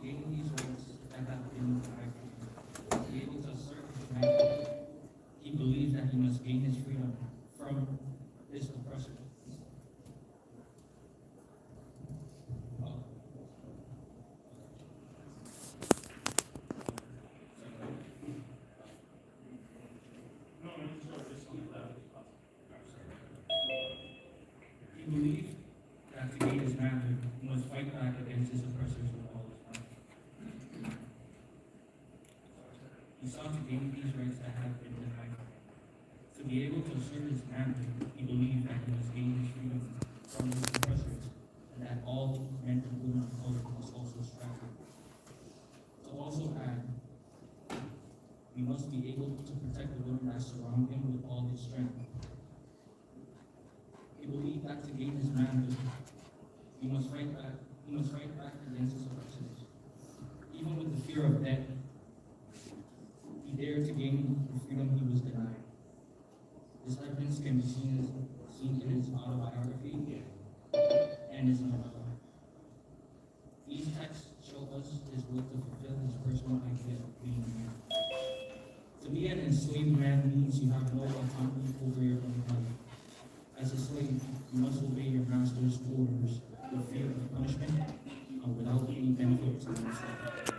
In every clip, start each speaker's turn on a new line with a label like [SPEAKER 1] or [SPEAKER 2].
[SPEAKER 1] gaining these rights that have been denied to him, to be able to assert his manhood, he believes that he must gain his freedom from his oppressor. He believed that to gain his manhood, he must fight back against his oppressors with all his might. He sought to gain these rights that had been denied him. To be able to assert his manhood, he believed that he must gain his freedom from his oppressors, and that all men and women of color must also strive. To also add, we must be able to protect the women that surround him with all his strength. He believed that to gain his manhood, he must fight back against his oppressors. Even with the fear of death, he dared to gain the freedom he was denied. This evidence can be seen in his autobiography and his novella. These texts show us his will to fulfill his personal idea of being a man. To be an enslaved man means you have no autonomy over your own life. As a slave, you must obey your master's orders with fear of punishment and without any benefit to yourself.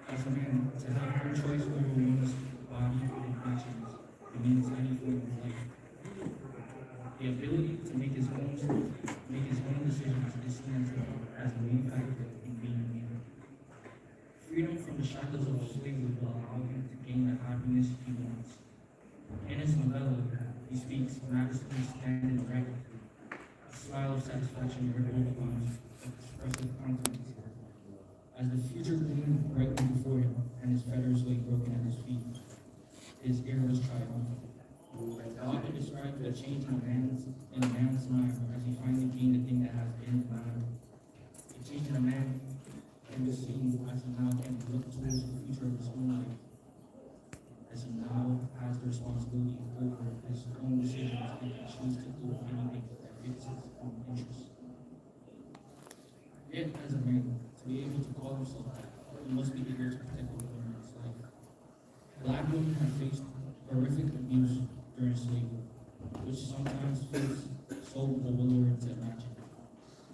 [SPEAKER 1] As a man, to have no choice over one's body and actions means any form of life. The ability to make his own decisions is seen as a main factor in being a man. Freedom from the shackles of slavery will allow him to gain the happiness he wants. In his novella, he speaks Madison's standing erect, a smile of satisfaction rippled upon his expressive countenance. As the future loomed brightly before him, and his fetters lay broken at his feet, his ear was triumphant. The author described a change in a man's mind as he finally gained the thing that has been denied. A change in a man can be seen as he now can look towards the future of his own life, as he now has the responsibility over his own decisions and can choose to do anything that fits his own interests. Yet, as a man, to be able to call himself that, he must be eager to protect the women in his life. Black women have faced horrific abuse during slavery, which sometimes feels so bewildering to imagine.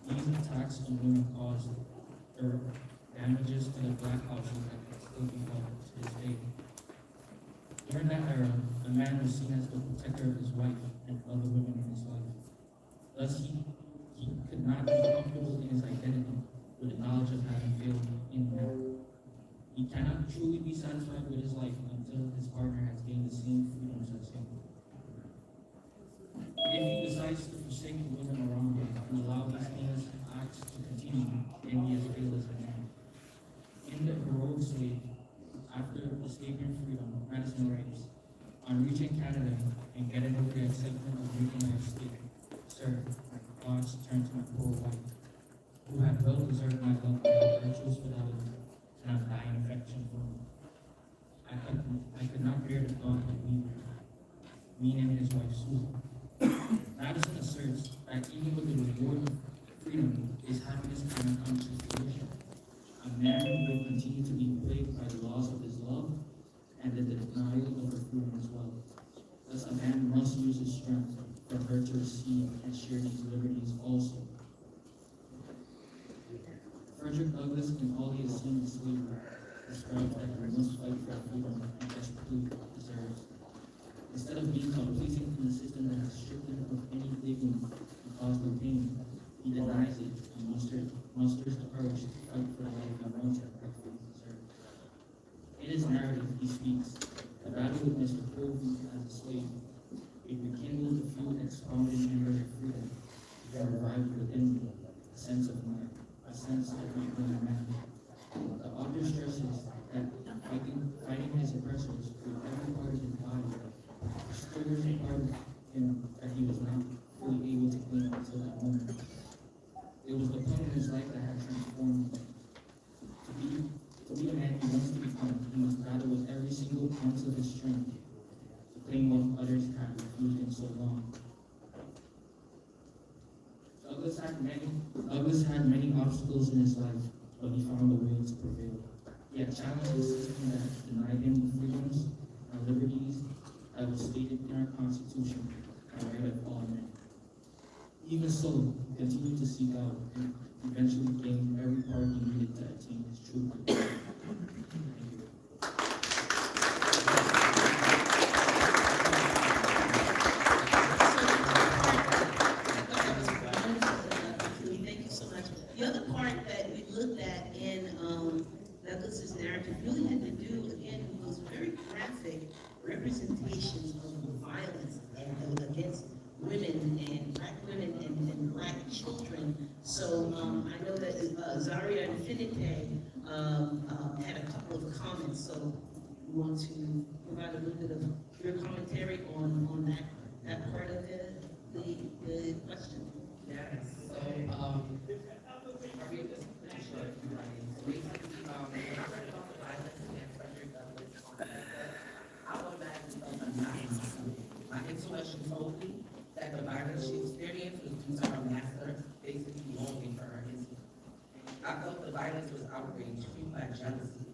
[SPEAKER 1] These attacks on women caused damages to the black household that can still be felt to this day. During that era, a man was seen as the protector of his wife and other women in his life. Thus, he could not be comfortable in his identity with the knowledge of having failed in man. He cannot truly be satisfied with his life until his partner has gained the same freedoms as him. If he decides to forsake the women around him and allow these heinous acts to continue, then he has failed as a man. In the heroic slave, after escaping freedom, Madison writes, on reaching Canada and getting over the excitement of making my escape, sir, my thoughts turned to my poor wife, who had well deserved my love by her virtuous fidelity and undying affection for me. I could not bear the thought of leaving her, meaning his wife Susan. Madison asserts that even with the reward of freedom, his happiness cannot come to fruition. A man will continue to be plagued by the loss of his love and the denial of her freedom as well. Thus, a man must use his strength for her to receive and share these liberties also. Frederick Douglass, in all he has seen in slavery, describes that he must fight for freedom and desperately deserves. Instead of being complacent in the system that has stripped him of any dignity and caused him pain, he denies it and musters the courage to fight for the life he wants and rightfully deserves. In his narrative, he speaks, the battle with Mr. Colby as a slave. It rekindles the fuel expounded in her freedom and revived within me a sense of my being a man. The author stresses that fighting his oppressors with every part of his body triggers a part of him that he was not fully able to claim until that moment. It was the point in his life that had transformed him. To be a man he wants to become, he must battle with every single ounce of his strength to claim what others had refused him so long. Douglass had many obstacles in his life, but he found a way to prevail. He had challenged the system that denied him the freedoms and liberties that was stated in our Constitution and right of all men. Even so, he continued to seek out and eventually gained every part he needed to attain his true potential.
[SPEAKER 2] Thank you so much. The other part that we looked at in Douglas's narrative really had to do, again, was very graphic representations of the violence against women and black children. So I know that Zaria and Finite had a couple of comments. So you want to provide a little bit of your commentary on that part of the question?
[SPEAKER 3] Yes, so, I'll read this pretty short, right? So basically, when I read about the violence against Frederick Douglass on that, I automatically felt unnecessary. My intuition told me that the violence she experienced was due to her master basically longing for her instinct. I felt the violence was outrage, fueled by jealousy.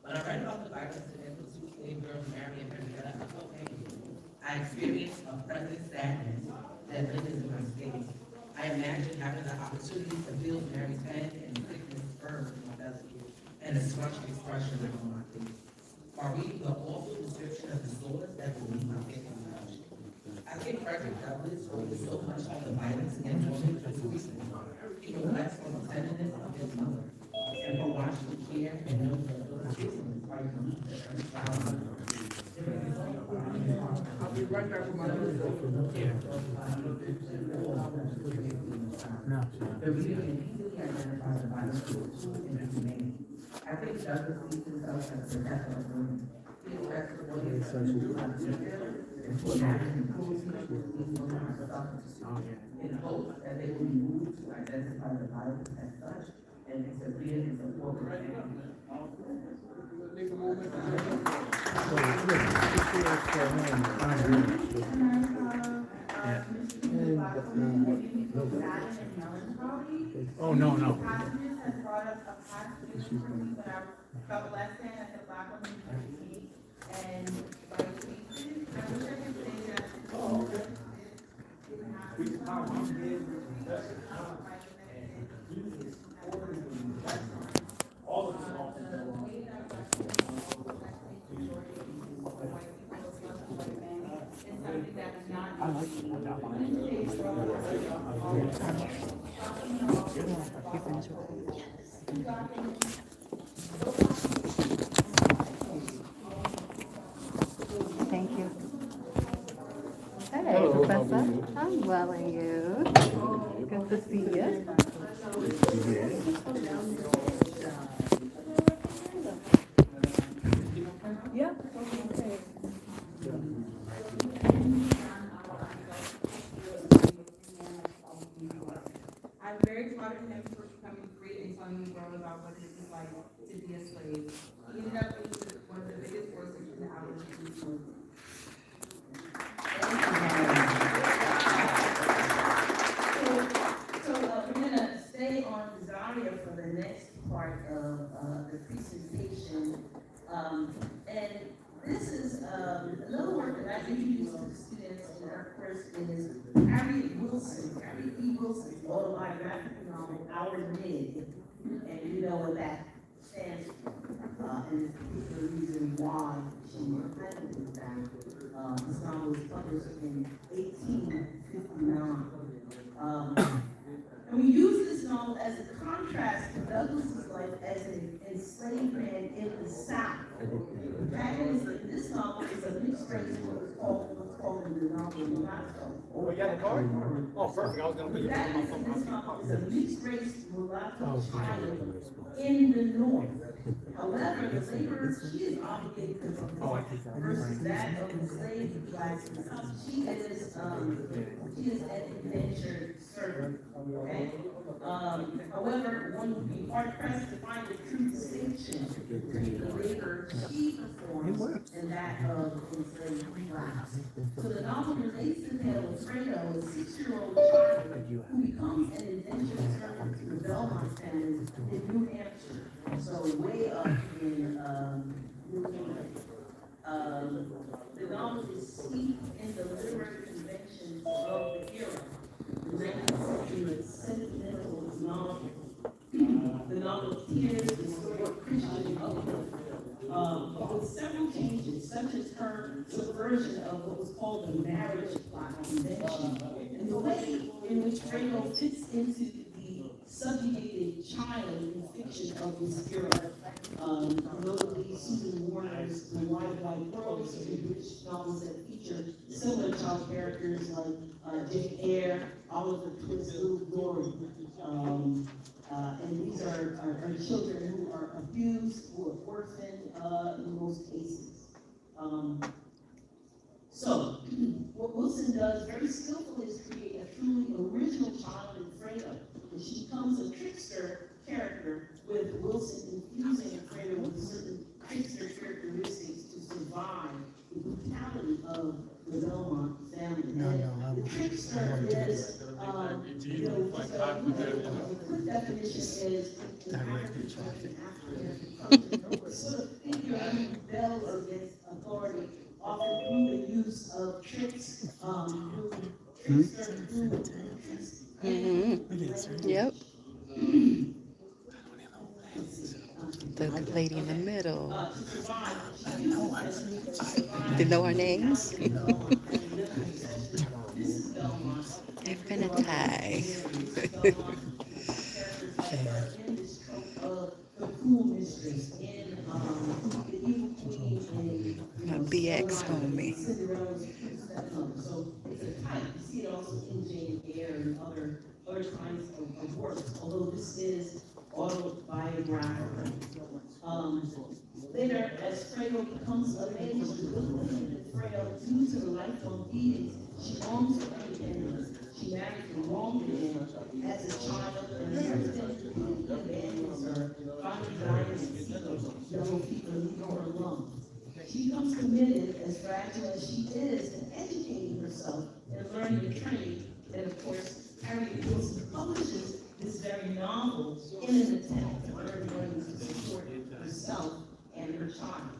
[SPEAKER 3] When I read about the violence against the two slave girls, Mary and Henrietta, I felt angry. I experienced a present sadness that lingers in my space. I imagined having the opportunity to feel Mary's hand and sickness firm in my belly, and a slushed expression on my face. While reading the awful description of the sores that will leave my victim touch. I think Frederick Douglass focused so much on the violence against women for two reasons. He reflects on the tenderness of his mother, and her watchful care and knows that her faithfulness by belief that her child. I'll be right back with my the reader can easily identify the violence of inhumane. I think Douglas sees himself as a protector of women. He expects the women to do not and to imagine cruelty these women are suffering in hopes that they will be moved to identify the violence as such and intervene in support of the family.
[SPEAKER 4] Oh, no.
[SPEAKER 5] Passages has brought up a past history that I felt less than as a black woman in the and by cases, I wish I could say that all of I like that
[SPEAKER 6] Thank you. Hey, Professor. I'm well, and you? Good to see you. Yeah. Okay.
[SPEAKER 5] I'm very proud of him for becoming free and telling the world about what it is like to be a slave. He ended up being one of the biggest forces in the abolition movement. So we're gonna stay on Zaria for the next part of the presentation. And this is another work that I introduced to the students in our course is Harriet E. Wilson's autobiographical novel, Our Mid. And you know what that stands for, and this particular reason why she titled that. This novel was published in 1859. And we use this novel as a contrast to Douglas's life as an enslaved man in the South. That is, this novel is a mixed race, what's called in the novel mulatto.
[SPEAKER 4] Oh, you got the card? Oh, perfect, I was gonna put you
[SPEAKER 5] That
[SPEAKER 4] on my
[SPEAKER 5] is,
[SPEAKER 4] phone.
[SPEAKER 5] this novel is a mixed race mulatto child in the North. However, the laborer, she is obligated to protect versus that of the slave blacks. She is an indentured servant, okay? However, one would be hard pressed to find a true distinction between the labor she performs and that of enslaved blacks. So the novel relates the tale of Fredo, a 6-year-old child who becomes an indentured servant to the Belmont family in New Hampshire, so way up in New England. The novel is steeped in the literary conventions of the era. The 19th century sentimental novel. The novel tears the story of Christian uplift, but with several changes, such as her subversion of what was called the marriage plot convention, and the way in which Fredo fits into the subjugated child in fiction of this era. Notably, Susan Warner's The Wide Wide World, in which novels that feature similar child characters like Jane Eyre, Oliver Twist, Little Glory. And these are children who are abused, who are orphaned in most cases. So, what Wilson does very skillfully is create a truly original child in Fredo. And she becomes a trickster character, with Wilson infusing Fredo with certain trickster characteristics to survive the brutality of the Belmont family. And the trickster is, the quick definition is an African sort of figure who rebels against authority, often through the use of tricks,
[SPEAKER 6] Yep. The lady in the middle. They know our names? Infinity. My BX homie.
[SPEAKER 5] So it's a type. You see it also in Jane Eyre and other kinds of works, although this is autobiographical. Later, as Fredo becomes of age, Fredo, due to the lifelong beatings, she longs for independence. She married the wrong man as a child, and her husband abandons her, finally dying of yellow fever leaving her lungs. She becomes committed, as fragile as she is, in educating herself and learning a trade. And of course, Harriet Wilson publishes this very novel in an attempt to earn money to support herself and her child.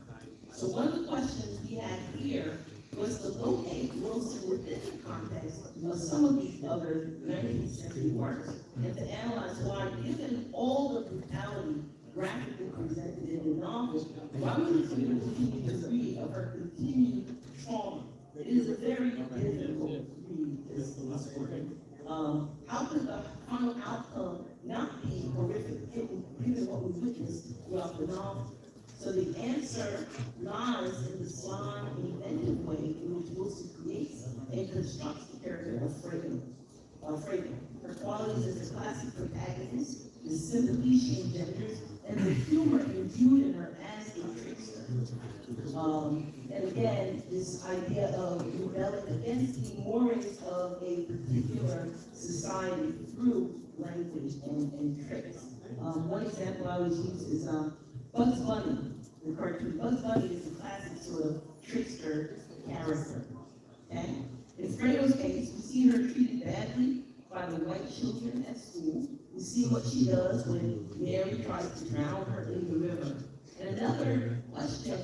[SPEAKER 5] So one of the questions we had here was to locate Wilson within the context of some of these other 19th century works, and to analyze why, given all the brutality graphically presented in the novel, why would we continue to read of her continued trauma? It is a very difficult read, this work. How could the final outcome not be horrific, given what we witnessed throughout the novel? So the answer lies in the sly and inventive way in which Wilson creates and constructs the character of Fredo. Her qualities as a classic protagonist, the sympathy she engenders, and the humor imbued in her as a trickster. And again, this idea of rebelling against the mores of a particular society through language and tricks. One example I always use is Bugs Bunny, the cartoon. Bugs Bunny is a classic sort of trickster character. Okay? In Fredo's case, we see her treated badly by the white children at school. We see what she does when Mary tries to drown her in the river. And another question,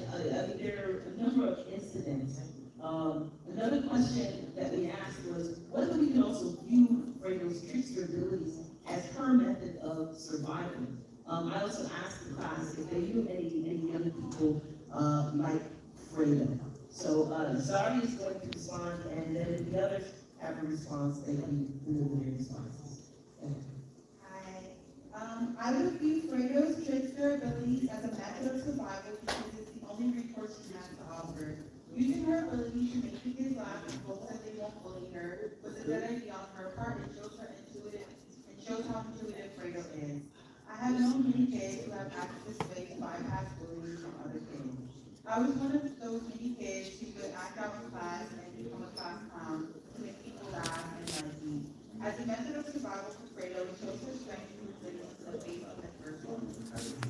[SPEAKER 5] there are a number of incidents. Another question that we asked was whether we can also view Fredo's trickster abilities as her method of survival. I also asked the class if they knew any other people like Fredo. So Zari is going to respond, and then if the others have a response, they can do their responses.
[SPEAKER 7] Hi. I would view Fredo's trickster abilities as a method of survival because it's the only recourse she has to offer. Using her ability to make the kids laugh and hope that they won't bully her was a good idea on her part and shows how intuitive Fredo is. I have known many kids who have acted this way to bypass bullying from other kids. I was one of those many kids who would act out in class and become a class clown to make people laugh and like me. As a method of survival for Fredo, Fredo shows her strength and resilience in the face of adversity.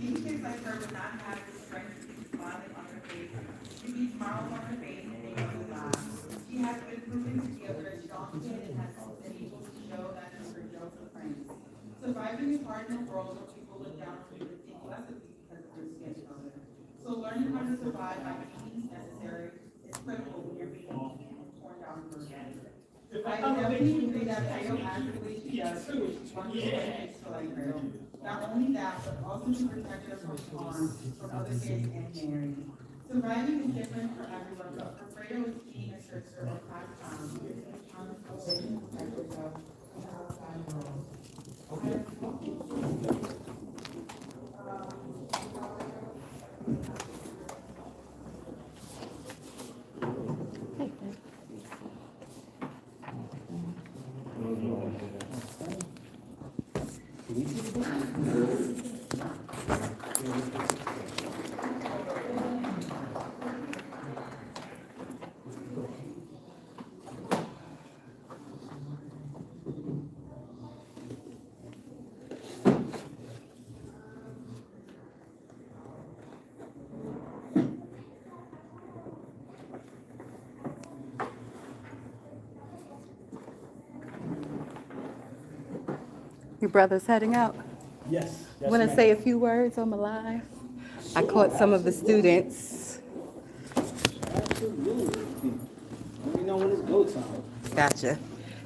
[SPEAKER 7] These kids like her would not have the strength to keep smiling on her face, to keep smiles on her face and make you laugh. She has been proven to be a very strong kid and has been able to show that to her girls and friends. Surviving is hard in a world where people look down on you and think less of you because of your skin color. So learning how to survive by any means necessary is critical when you're being torn down for again. I definitely agree that Fredo has the way she does, she wants to protect to like Fredo. Not only that, but also to protect her from harm from other kids and Mary. Surviving is different for everyone, but for Fredo, it's being a sister or pastime. It's time to protect yourself from the outside world.
[SPEAKER 6] Your brother's heading out.
[SPEAKER 4] Yes.
[SPEAKER 6] Want to say a few words on the live? I caught some of the students.
[SPEAKER 4] Absolutely. Let me know when it's go time.
[SPEAKER 6] Gotcha.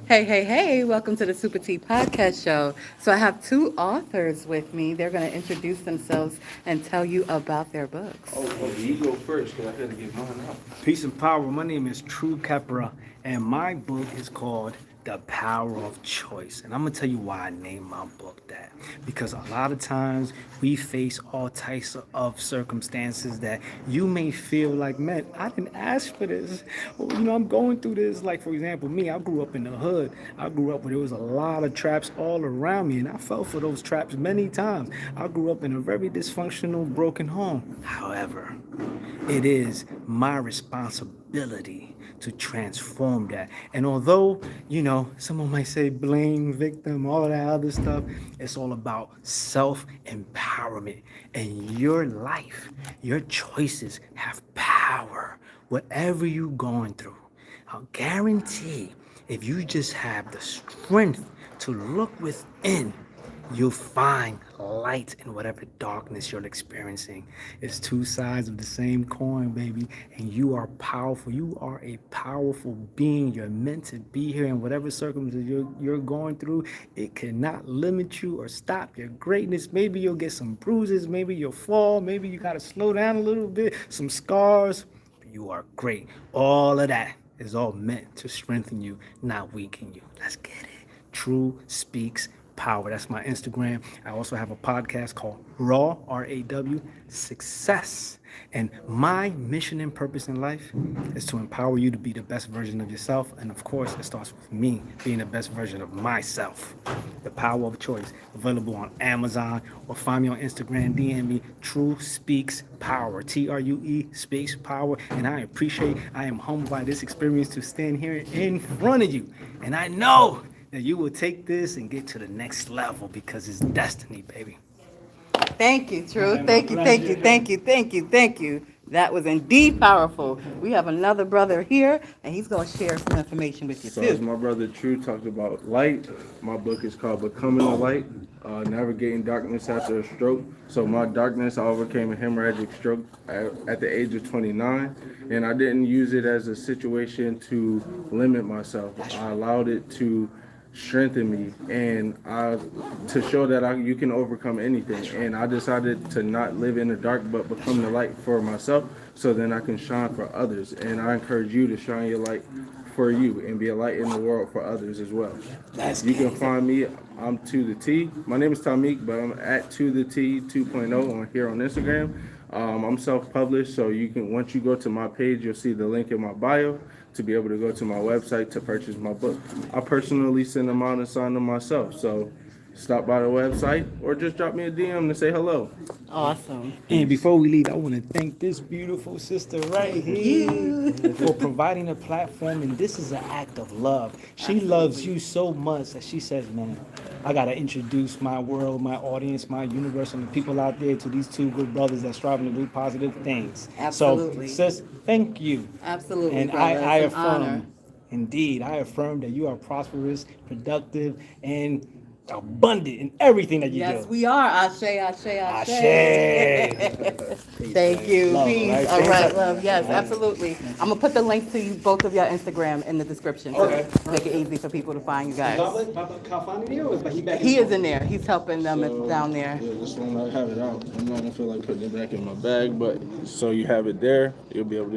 [SPEAKER 6] Hey, welcome to the SupaTea Podcast Show. So I have two authors with me. They're going to introduce themselves and tell you about their books.
[SPEAKER 8] Oh, you go first, because I got to get mine out.
[SPEAKER 4] Peace and power. My name is True Kepra, and my book is called The Power of Choice. And I'm going to tell you why I named my book that. Because a lot of times we face all types of circumstances that you may feel like, man, I didn't ask for this. Or, I'm going through this. Like, for example, me, I grew up in the hood. I grew up where there was a lot of traps all around me, and I fell for those traps many times. I grew up in a very dysfunctional, broken home. However, it is my responsibility to transform that. And although, someone might say blame, victim, all of that other stuff, it's all about self-empowerment. And your life, your choices have power. Whatever you're going through, I'll guarantee if you just have the strength to look within, you'll find light in whatever darkness you're experiencing. It's two sides of the same coin, baby. And you are powerful. You are a powerful being. You're meant to be here. And whatever circumstances you're going through, it cannot limit you or stop your greatness. Maybe you'll get some bruises. Maybe you'll fall. Maybe you got to slow down a little bit. Some scars. But you are great. All of that is all meant to strengthen you, not weaken you. Let's get it. True Speaks Power. That's my Instagram. I also have a podcast called Raw, R-A-W, Success. And my mission and purpose in life is to empower you to be the best version of yourself. And of course, it starts with me being the best version of myself. The Power of Choice. Available on Amazon, or find me on Instagram, DM me, True Speaks Power, True Speaks Power. And I am humbled by this experience to stand here in front of you. And I know that you will take this and get to the next level because it's destiny, baby.
[SPEAKER 6] Thank you, True. Thank you. That was indeed powerful. We have another brother here, and he's going to share some information with you,
[SPEAKER 8] So
[SPEAKER 6] too.
[SPEAKER 8] as my brother True talked about light, my book is called Becoming the Light, Navigating Darkness After a Stroke. So my darkness, I overcame a hemorrhagic stroke at the age of 29, and I didn't use it as a situation to limit myself. I allowed it to strengthen me and to show that you can overcome anything. And I decided to not live in the dark but become the light for myself, so then I can shine for others. And I encourage you to shine your light for you and be a light in the world for others as well. You can find me, I'm To The T. My name is Tymiak, but I'm at To The T 2.0 on here on Instagram. I'm self-published, so you can, once you go to my page, you'll see the link in my bio to be able to go to my website to purchase my book. I personally send them out and sign them myself, so stop by the website or just drop me a DM to say hello.
[SPEAKER 6] Awesome.
[SPEAKER 4] And before we leave, I want to thank this beautiful sister right here for providing a platform. And this is an act of love. She loves you so much that she says, man, I gotta introduce my world, my audience, my universe, and the people out there to these two good brothers that's striving to do positive things.
[SPEAKER 6] Absolutely.
[SPEAKER 4] So, sis, thank you.
[SPEAKER 6] Absolutely,
[SPEAKER 4] And
[SPEAKER 6] brother.
[SPEAKER 4] I
[SPEAKER 6] It's an honor.
[SPEAKER 4] affirm, indeed, I affirm that you are prosperous, productive, and abundant in everything that you
[SPEAKER 6] Yes,
[SPEAKER 4] do.
[SPEAKER 6] we are. Ashe, ashe, ashe.
[SPEAKER 4] Ashe.
[SPEAKER 6] Thank you.
[SPEAKER 4] Love,
[SPEAKER 6] Peace.
[SPEAKER 4] right?
[SPEAKER 6] All right,
[SPEAKER 4] Thanks.
[SPEAKER 6] love. Yes, absolutely. I'm gonna put the link to you, both of your Instagram in the description. So
[SPEAKER 4] Okay.
[SPEAKER 6] make it easy for people to find you guys.
[SPEAKER 4] Dr Khalfani there, or is he back?
[SPEAKER 6] He is in there. He's helping them down there.
[SPEAKER 8] Yeah, this one I have it out. I'm not gonna feel like putting it back in my bag, but so you have it there, you'll be able to see.